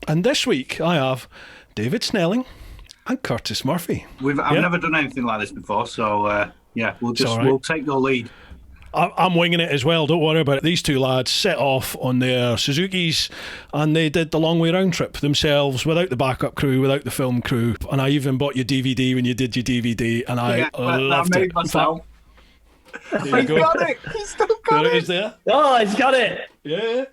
And this week I have David Snelling and Kurtis Murphy. I've never done anything like this before, so we'll take your lead. I'm winging it as well, don't worry about it. These two lads set off on their Suzukis and they did the long way round trip themselves without the backup crew, without the film crew. And I even bought your DVD when you did your DVD, and I loved it. Myself. There you go. Got it. He's still got There it. it is there. Oh, he's got it. Yeah,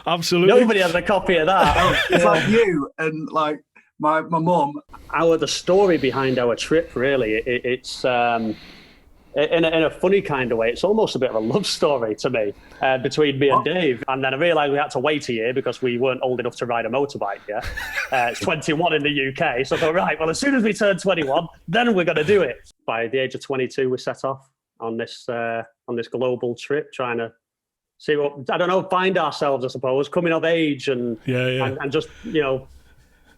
absolutely. Nobody has a copy of that. It's like you and like my mum. The story behind our trip, really, it's in a funny kind of way. It's almost a bit of a love story to me between me and Dave. And then I realised we had to wait a year because we weren't old enough to ride a motorbike yet. It's 21 in the UK. So I thought, right, well, as soon as we turn 21, then we're going to do it. By the age of 22, we set off on this global trip, trying to see find ourselves, I suppose, coming of age and just,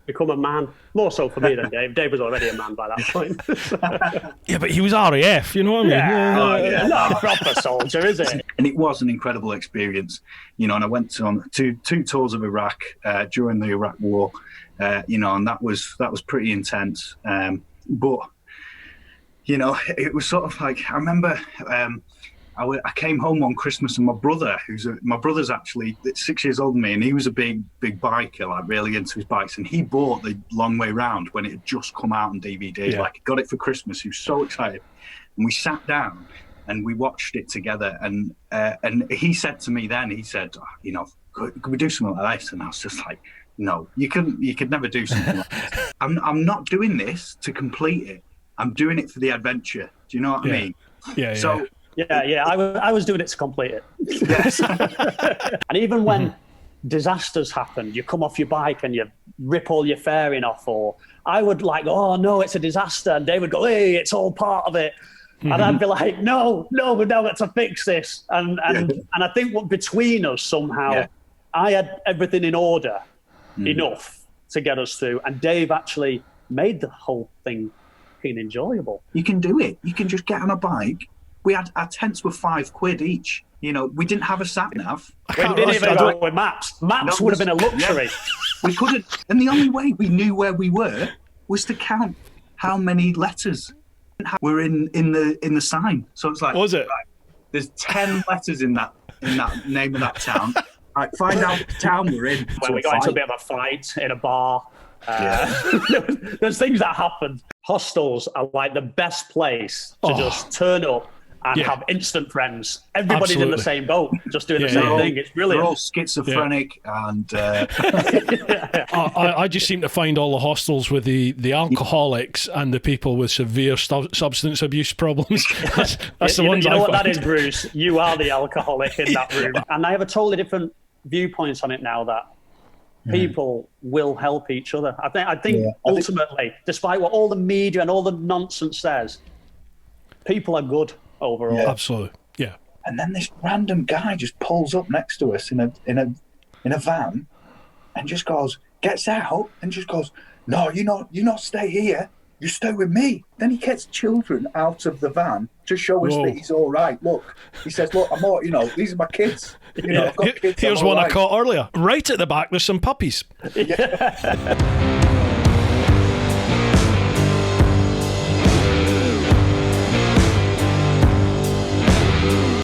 become a man. More so for me than Dave. Dave was already a man by that point. Yeah, but he was RAF, you know what I mean? Not a proper soldier, is it? And it was an incredible experience, and I went on two tours of Iraq during the Iraq War, and that was pretty intense. But it was sort of like, I remember I came home one Christmas and my brother's actually 6 years older than me, and he was a big biker, like really into his bikes, and he bought the Long Way Round when it had just come out on DVD. Like, he got it for Christmas. He was so excited, and we sat down and we watched it together. And he said to me then, could we do something like this? And I was just like, no, you could never do something like this. I'm not doing this to complete it. I'm doing it for the adventure. Do you know what I mean? Yeah. So. Yeah. I was doing it to complete it. Yes. And even when disasters happen, you come off your bike and you rip all your fairing off, or I would like, oh no, it's a disaster, and they would go, hey, it's all part of it. And I'd be like, no, we've now got to fix this. And I think what between us somehow, I had everything in order enough to get us through, and Dave actually made the whole thing enjoyable. You can do it. You can just get on a bike. Our tents were £5 each. We didn't have a sat nav. We didn't even go with maps. Maps would have been a luxury. Yeah. We couldn't, and the only way we knew where we were was to count how many letters were in the sign. So it's like, was it? Right, there's 10 letters in that name of that town. Right, find out what town we're in. When we got into a bit of a fight in a bar. There's things that happen. Hostels are like the best place to just turn up and have instant friends. Everybody's in the same boat, just doing the same thing. It's brilliant. They're all schizophrenic and... I just seem to find all the hostels with the alcoholics and the people with severe substance abuse problems. That's the ones I find. You know what that is, Bruce? You are the alcoholic in that room. And I have a totally different viewpoint on it now, that people will help each other. I think ultimately, despite what all the media and all the nonsense says, people are good overall. Yeah. Absolutely, yeah. And then this random guy just pulls up next to us in a van, and just gets out and just goes, "No, you not stay here. You stay with me." Then he gets children out of the van to show us that he's all right. Look, he says, "Look, I'm all, these are my kids. I've got kids. Here's one I caught earlier. Right at the back, there's some puppies. Yeah.